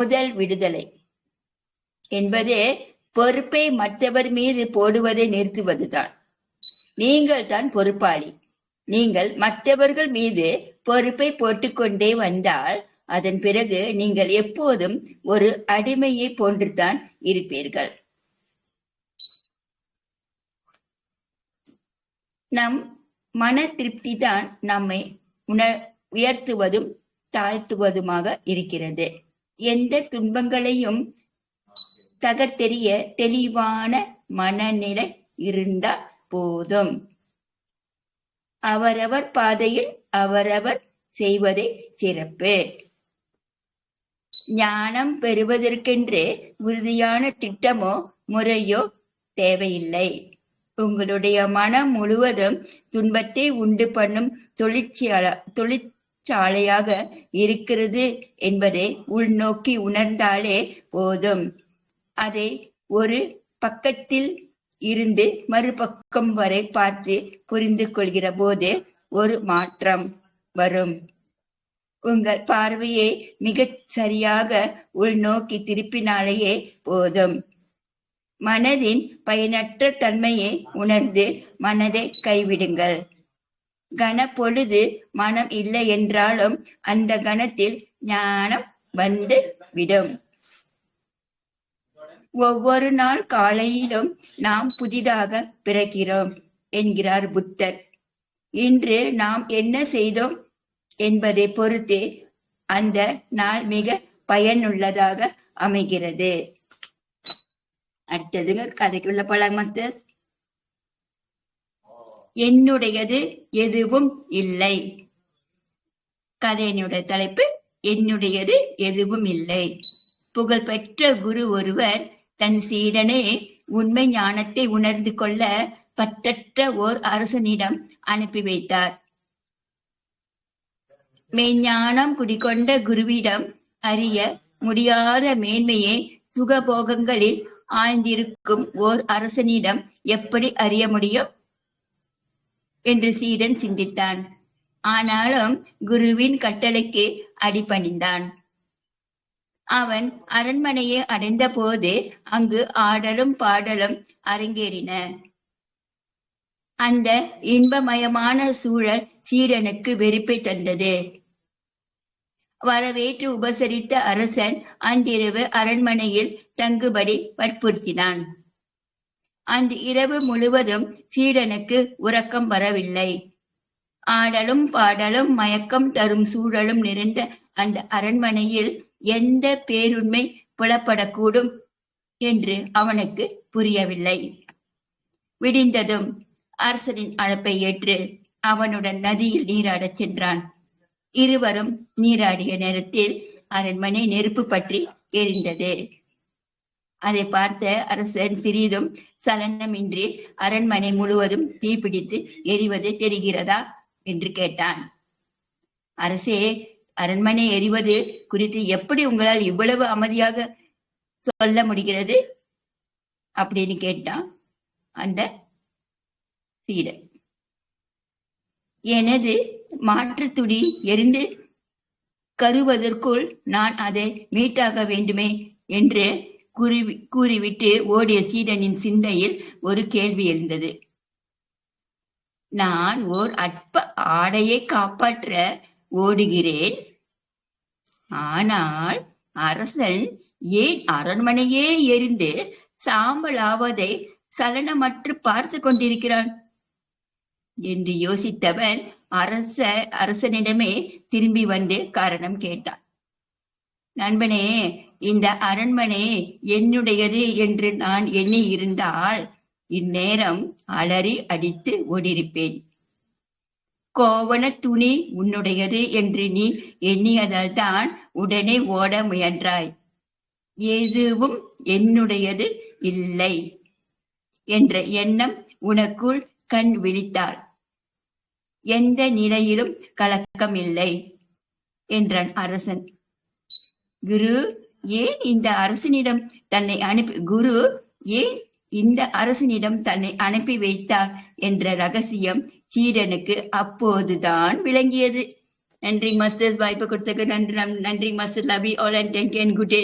முதல் விடுதலை என்பது பொறுப்பை மற்றவர் மீது போடுவதை நிறுத்துவதுதான். நீங்கள் தான் பொறுப்பாளி. நீங்கள் மற்றவர்கள் மீது பொறுப்பை போட்டுக்கொண்டே வந்தால் அதன் பிறகு நீங்கள் எப்போதும் ஒரு அடிமையை போன்றுதான் இருப்பீர்கள். நம் மன திருப்தி தான் நம்மை உயர்த்துவதும் தாழ்த்துவதுமாக இருக்கிறது. எந்த துன்பங்களையும் தகர்த்தெறிய தெளிவான மனநிலை இருந்தால் போதும். அவரவர் பாதையில் அவரவர் செய்வதே சிறப்பு. ஞானம் பெறுவதற்கென்று உறுதியான திட்டமோ முறையோ தேவையில்லை. உங்களுடைய மனம் முழுவதும் துன்பத்தை உண்டு பண்ணும் தொழிற்சாலையாக இருக்கிறது என்பதை உள்நோக்கி உணர்ந்தாலே போதும். அதை ஒரு பக்கத்தில் இருந்து மறுபக்கம் வரை பார்த்து புரிந்து கொள்கிற போது ஒரு மாற்றம் வரும். உங்கள் பார்வையை மிகச் சரியாக உள்நோக்கி திருப்பினாலேயே போதும். மனதின் பயனற்ற தன்மையை உணர்ந்து மனதை கைவிடுங்கள். கணப்பொழுது மனம் இல்லை என்றாலும் அந்த கணத்தில் ஞானம் வந்து விடும். ஒவ்வொரு நாள் காலையிலும் நாம் புதிதாக பிறக்கிறோம் என்கிறார் புத்தர். இன்று நாம் என்ன செய்தோம் என்பதை பொறுத்து அந்த நாள் மிக பயனுள்ளதாக அமைகிறது. அடுத்ததுங்க கதைக்குள்ள போலாம் மாஸ்டர். என்னுடையது எதுவும் இல்லை. கதையினுடைய தலைப்பு என்னுடையது எதுவும் இல்லை. புகழ்பெற்ற குரு ஒருவர் தன் சீடனே உண்மை ஞானத்தை உணர்ந்து கொள்ள பற்றற்ற ஓர் அரசனிடம் அனுப்பி வைத்தார். மெய்ஞானம் குடிகொண்ட குருவிடம் அறிய முடியாத மேன்மையை சுகபோகங்களில் ஆழ்ந்திருக்கும் ஓர் அரசனிடம் எப்படி அறிய முடியும் என்று சீடன் சிந்தித்தான். ஆனாலும் குருவின் கட்டளைக்கு அடிபணிந்தான். அவன் அரண்மனையை அடைந்த போது அங்கு ஆடலும் பாடலும் அரங்கேறின. அந்த இன்பமயமான சூழல் சீடனுக்கு வெறுப்பை தந்தது. வரவேற்று உபசரித்த அரசன் அன்றிரவு அரண்மனையில் தங்குபடி வற்புறுத்தினான். அன்று இரவு முழுவதும் சீடனுக்கு உறக்கம் வரவில்லை. ஆடலும் பாடலும் மயக்கம் தரும் சூழலும் நிறைந்த அந்த அரண்மனையில் எந்த பேருண்மை புலப்படக்கூடும் என்று அவனுக்கு புரியவில்லை. விடிந்ததும் அரசனின் அழைப்பை ஏற்று அவனுடன் நதியில் நீராடச் சென்றான். இருவரும் நீராடிய நேரத்தில் அரண்மனை நெருப்பு பற்றி எரிந்தது. அதை பார்த்த அரசன் சிறிதும் சலனமின்றி அரண்மனை முழுவதும் தீப்பிடித்து எரிவது தெரிகிறதா என்று கேட்டான். அரசே, அரண்மனை எரிவது குறித்து எப்படி உங்களால் இவ்வளவு அமைதியாக சொல்ல முடிகிறது அப்படின்னு கேட்டான் அந்த சீடன். எனது மாற்று துணி எரிந்து கருவதற்குள் நான் அதை மீட்டாக வேண்டுமே என்று கூறிவிட்டு ஓடிய சீடனின் சிந்தையில் ஒரு கேள்வி எழுந்தது. நான் ஓர் அற்ப ஆடையை காப்பாற்ற ஓடுகிறேன். ஆனால் அரசன் ஏன் அரண்மனையே எரிந்து சாம்பலாவதை சலனமற்று பார்த்து கொண்டிருக்கிறான் என்று யோசித்தவன் அரசனிடமே திரும்பி வந்து காரணம் கேட்டான். நண்பனே, இந்த அரண்மனை என்னுடையது என்று நான் எண்ணி இருந்தால் இந்நேரம் அலறி அடித்து ஓடியிருப்பேன். கோவண துணி உன்னுடையது என்று நீ எண்ணியதால் தான் உடனே ஓட முயன்றாய். எதுவும் என்னுடையது இல்லை என்ற எண்ணம் உனக்குள் கண் விழித்தாள். எந்த நிலையிலும் கலக்கம் இல்லை என்றான் அரசன். குரு ஏன் இந்த அரசனிடம் தன்னை அனுப்பி வைத்தார் என்ற ரகசியம் சீடனுக்கு அப்போதுதான் விளங்கியது. நன்றி மாஸ்டர், வாய்ப்பு கொடுத்ததுக்கு நன்றி master. Love you all and thank you and good day.